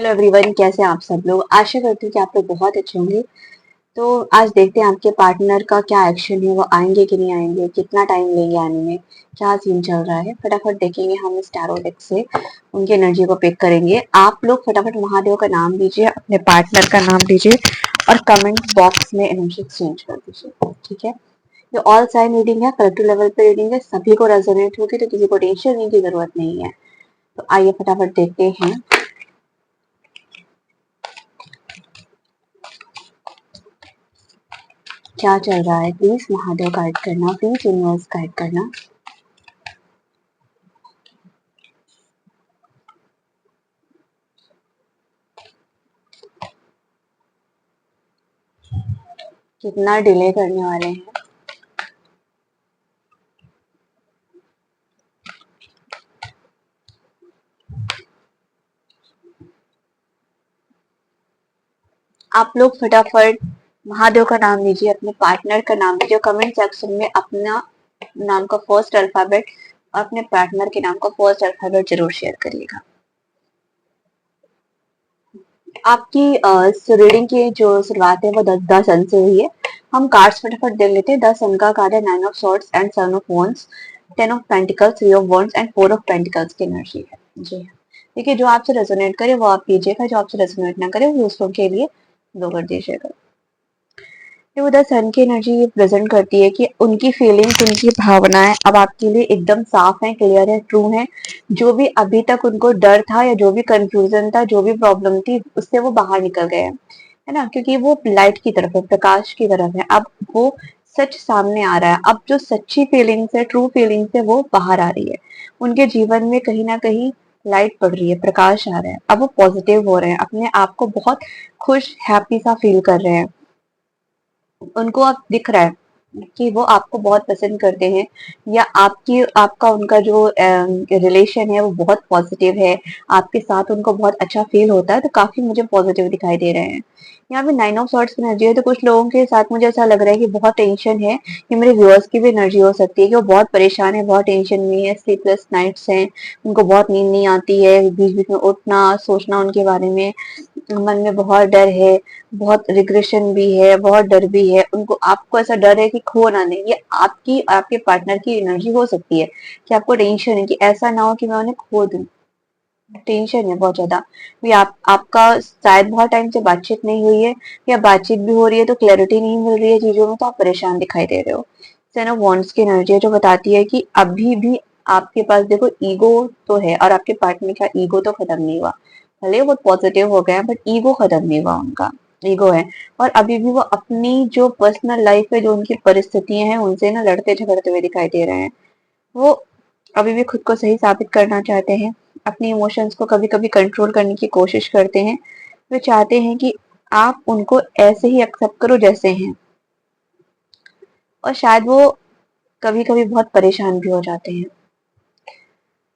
Hello everyone, कैसे हैं आप सब लोग। आशा करती हूँ कि आप लोग बहुत अच्छे होंगे। तो आज देखते हैं आपके पार्टनर का क्या एक्शन है, वो आएंगे कि नहीं आएंगे, कितना टाइम लेंगे आने में, क्या सीन चल रहा है। फटाफट देखेंगे हम इस टैरो डेक से, उनकी एनर्जी को पिक करेंगे। आप लोग फटाफट महादेव का नाम दीजिए, अपने पार्टनर का नाम दीजिए और कमेंट बॉक्स में एनर्जी एक्सचेंज कर दीजिए, ठीक है। ये ऑल साइन रीडिंग है, कलेक्टिव लेवल पे रीडिंग है, सभी को रेजोनेट होगी, तो किसी को टेंशन लेने की जरूरत नहीं है। तो आइए फटाफट देखते हैं क्या चल रहा है। प्लीज महादेव गाइड करना, प्लीज यूनिवर्स गाइड करना। कितना डिले करने वाले हैं। आप लोग फटाफट महादेव का नाम लीजिए, अपने पार्टनर का नाम लीजिए, कमेंट सेक्शन में अपना नाम का फर्स्ट अल्फाबेट और अपने पार्टनर के नाम का फर्स्ट अल्फाबेट जरूर शेयर करिएगा। आपकी रीडिंग की जो शुरुआत है वो 10 सन से हुई है। हम कार्ड्स फटाफट देख लेते हैं। 10 सन का कार्ड है 9 of swords and 7 of wands, 10 of pentacles, 3 of wands and 4 of pentacles की एनर्जी है। जी हाँ, देखिए जो आपसे रेजोनेट करे वो आप कीजिएगा, जो आपसे रेजोनेट ना करे वो दूसरों के लिए लो कर दीजिएगा। ये उधर सन की एनर्जी ये प्रेजेंट करती है कि उनकी फीलिंग्स, उनकी भावनाएं अब आपके लिए एकदम साफ है, क्लियर है, ट्रू है। जो भी अभी तक उनको डर था या जो भी कंफ्यूजन था, जो भी प्रॉब्लम थी, उससे वो बाहर निकल गए हैं, है ना। क्योंकि वो लाइट की तरफ है, प्रकाश की तरफ है। अब वो सच सामने आ रहा है। अब जो सच्ची फीलिंग्स है, ट्रू फीलिंग्स है, वो बाहर आ रही है। उनके जीवन में कहीं ना कहीं लाइट पड़ रही है, प्रकाश आ रहा है। अब वो पॉजिटिव हो रहे हैं, अपने आप को बहुत खुश, हैप्पी सा फील कर रहे हैं। उनको अब दिख रहा है कि वो आपको बहुत पसंद करते हैं, या आपका उनका जो रिलेशन है वो बहुत पॉजिटिव है। आपके साथ उनको बहुत अच्छा फील होता है, तो काफी मुझे पॉजिटिव दिखाई दे रहे हैं। यहाँ पे 9 ऑफ सॉर्ड्स की एनर्जी है, तो कुछ लोगों के साथ मुझे ऐसा लग रहा है कि बहुत टेंशन है। ये मेरे व्यूअर्स की भी एनर्जी हो सकती है कि वो बहुत परेशान है, बहुत टेंशन में है, स्लीपलेस नाइट्स हैं, उनको बहुत नींद नहीं आती है, बीच बीच में उठना, सोचना उनके बारे में, मन में बहुत डर है, बहुत रिग्रेशन भी है, बहुत डर भी है। उनको, आपको ऐसा डर है कि खो ना दे। ये आपकी, आपके पार्टनर की एनर्जी हो सकती है कि आपको टेंशन है कि ऐसा ना हो कि मैं उन्हें खो दूं। टेंशन है बहुत ज्यादा। भी आपका शायद बहुत टाइम से बातचीत नहीं हुई है, या बातचीत भी हो रही है तो क्लैरिटी नहीं मिल रही है चीजों में, तो आप परेशान दिखाई दे रहे हो। टेन ऑफ वॉन्ड्स की एनर्जी है, जो बताती है कि अभी भी आपके पास, देखो, ईगो तो है, और आपके पार्टनर का ईगो तो खत्म नहीं हुआ। भले वो पॉजिटिव हो गया, बट ईगो खत्म नहीं हुआ उनका। ईगो है, और अभी भी वो अपनी जो पर्सनल लाइफ है, जो उनकी परिस्थितियां हैं, उनसे ना लड़ते झगड़ते हुए दिखाई दे रहे हैं। वो अभी भी खुद को सही साबित करना चाहते हैं, अपने इमोशंस को कभी कभी कंट्रोल करने की कोशिश करते हैं। वे चाहते हैं कि आप उनको ऐसे ही एक्सेप्ट करो जैसे हैं, और शायद वो कभी कभी बहुत परेशान भी हो जाते हैं।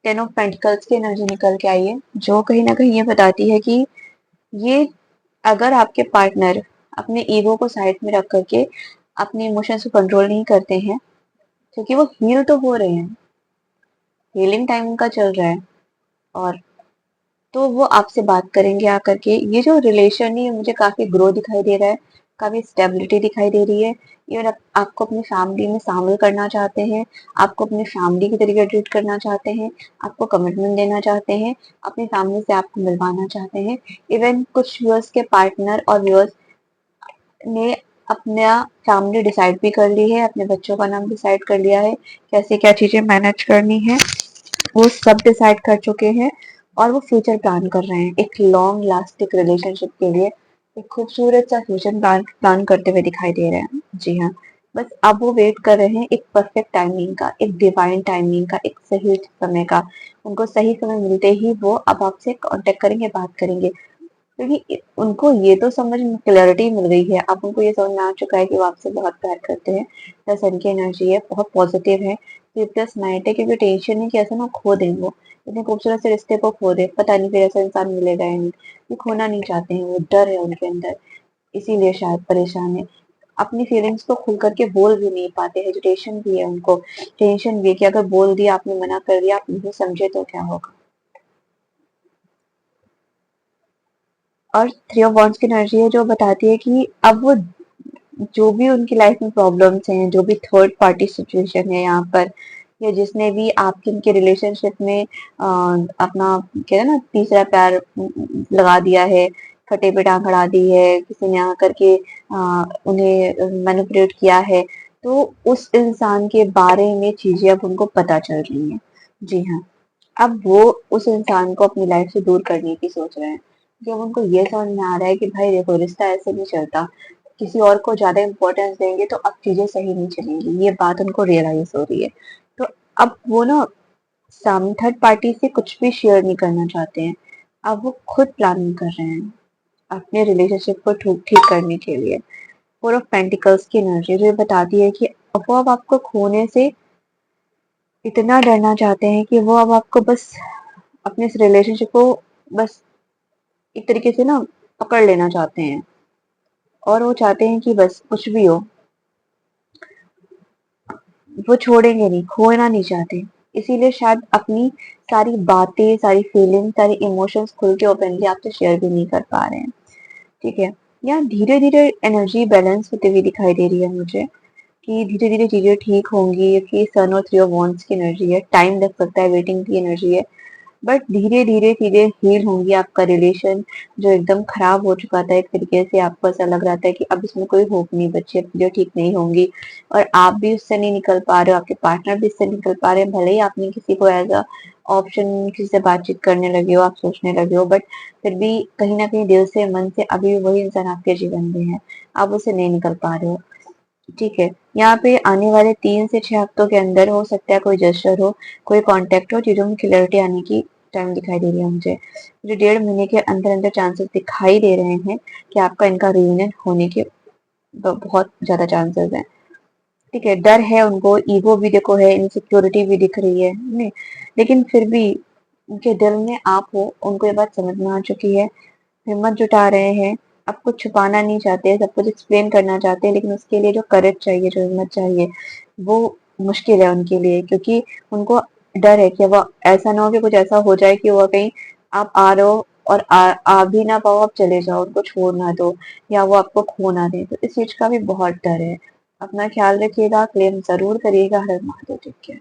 10 ऑफ पेंटिकल्स की एनर्जी निकल के आई है, जो कहीं ना कहीं ये बताती है कि ये, अगर आपके पार्टनर अपने ईगो को साइड में रख करके अपने इमोशंस को कंट्रोल नहीं करते हैं, क्योंकि वो हील तो हो रहे हैं, हीलिंग टाइम उनका चल रहा है, और तो वो आपसे बात करेंगे आकर के। ये जो रिलेशन है मुझे काफी ग्रो दिखाई दे रहा है, काफी स्टेबिलिटी दिखाई दे रही है। इवन आपको अपनी फैमिली में शामिल करना चाहते हैं, आपको अपनी फैमिली की तरीके ट्रीट करना चाहते हैं, आपको कमिटमेंट देना चाहते हैं, अपनी फैमिली से आपको मिलवाना चाहते हैं। इवन कुछ व्यूअर्स के पार्टनर और व्यूअर्स ने अपना फैमिली डिसाइड भी कर ली है, अपने बच्चों का नाम डिसाइड कर लिया है, कैसे क्या चीजें मैनेज करनी है, वो सब डिसाइड कर चुके हैं। और वो फ्यूचर प्लान कर रहे हैं, एक लॉन्ग लास्टिंग रिलेशनशिप के लिए एक खूबसूरत सा फ्यूचर प्लान करते हुए दिखाई दे रहे हैं। जी हाँ, बस अब वो वेट कर रहे हैं एक परफेक्ट टाइमिंग का, एक डिवाइन टाइमिंग का, एक सही समय का। उनको सही समय मिलते ही वो अब आपसे कांटेक्ट करेंगे, बात करेंगे। क्योंकि उनको ये तो समझ में क्लैरिटी मिल गई है, अब उनको ये समझ में आ चुका है कि वो आपसे बहुत प्यार करते हैं। प्लस उनकी एनर्जी है, बहुत पॉजिटिव है। प्लस नाइट है, क्योंकि टेंशन है कि ऐसा ना खो दें वो, इतने खूबसूरत से रिश्ते को खो दे, पता नहीं फिर ऐसा इंसान मिलेगा या नहीं। वो खोना नहीं चाहते हैं, वो डर है उनके अंदर, इसीलिए शायद परेशान है। अपनी फीलिंग्स को खुल करके बोल भी नहीं पाते, हेजिटेशन भी है उनको, टेंशन भी है कि अगर बोल दिया, आपने मना कर दिया, आप नहीं समझे तो क्या होगा। और थ्री ऑफ वॉन्ड्स की एनर्जी है जो बताती है कि अब वो जो भी उनकी लाइफ में प्रॉब्लम्स हैं, जो भी थर्ड पार्टी सिचुएशन है यहाँ पर, या जिसने भी आपके उनके रिलेशनशिप में अपना कहते हैं ना तीसरा पैर लगा दिया है, फटे पे टांग अड़ा दी है, किसी ने आकर के उन्हें मैनिपुलेट किया है, तो उस इंसान के बारे में चीजें अब उनको पता चल रही हैं। जी हाँ, अब वो उस इंसान को अपनी लाइफ से दूर करने की सोच रहे हैं। जब उनको ये समझ में आ रहा है कि भाई देखो रिश्ता ऐसे नहीं चलता, किसी और को ज्यादा इम्पोर्टेंस देंगे तो अब चीजें सही नहीं चलेंगी, ये बात उनको रियलाइज हो रही है। तो अब वो ना सामने थर्ड पार्टी से कुछ भी शेयर नहीं करना चाहते हैं। अब वो खुद प्लानिंग कर रहे हैं अपने रिलेशनशिप को ठीक ठीक करने के लिए। फोर ऑफ पेंटिकल्स की एनर्जी जो ये बताती है कि वो अब आपको खोने से इतना डरना चाहते हैं कि वो अब आपको बस अपने इस रिलेशनशिप को बस एक तरीके से ना पकड़ लेना चाहते हैं, और वो चाहते हैं कि बस कुछ भी हो वो छोड़ेंगे नहीं, खोना नहीं चाहते। इसीलिए शायद अपनी सारी बातें, सारी फीलिंग्स, सारी इमोशंस खुल के ओपनली आपसे शेयर भी नहीं कर पा रहे हैं। ठीक है, यहाँ धीरे धीरे एनर्जी बैलेंस होती हुई दिखाई दे रही है मुझे, कि धीरे धीरे चीजें ठीक होंगी। कि सन और थ्री ऑफ वॉन्ड्स की एनर्जी है, टाइम लग सकता है, वेटिंग की एनर्जी है, बट धीरे धीरे चीजें हील होंगी। आपका रिलेशन जो एकदम खराब हो चुका था, एक तरीके से आपको ऐसा लग रहा था कि अब इसमें कोई होप नहीं बची, अब चीजें ठीक नहीं होंगी, और आप भी उससे नहीं निकल पा रहे हो, आपके पार्टनर भी इससे निकल पा रहे हैं। भले ही आपने किसी को एज अ ऑप्शन किसी से बातचीत करने लगे हो, आप सोचने लगे हो, बट फिर भी कहीं ना कहीं दिल से, मन से अभी भी वही इंसान आपके जीवन में है, आप उससे नहीं निकल पा रहे हो। ठीक है, यहाँ पे आने वाले 3 से 6 हफ्तों के अंदर हो सकता है कोई जेस्चर हो, कोई कांटेक्ट हो, चीजों में क्लियरिटी आने की टाइम दिखाई दे रही है मुझे। मुझे 1.5 महीने के अंदर अंदर चांसेस दिखाई दे रहे हैं कि आपका इनका रियूनियन होने के बहुत ज्यादा चांसेस हैं। ठीक है, डर है उनको, ईगो भी देखो है, इनसिक्योरिटी भी दिख रही है नहीं, लेकिन फिर भी उनके दिल में आप हो, उनको ये बात समझ में आ चुकी है, हिम्मत जुटा रहे हैं। अब कुछ छुपाना नहीं चाहते, सब कुछ एक्सप्लेन करना चाहते हैं, लेकिन उसके लिए जो करेज चाहिए, जो हिम्मत चाहिए, वो मुश्किल है उनके लिए, क्योंकि उनको डर है कि वो ऐसा ना हो कि कुछ ऐसा हो जाए कि वो कहीं आप आ रहे हो और आ भी ना पाओ, आप चले जाओ, उनको छोड़ ना दो, या वो आपको खो ना दे। तो इस चीज का भी बहुत डर है। अपना ख्याल रखिएगा, क्लेम जरूर करिएगा। हर हर महादेव। Take care.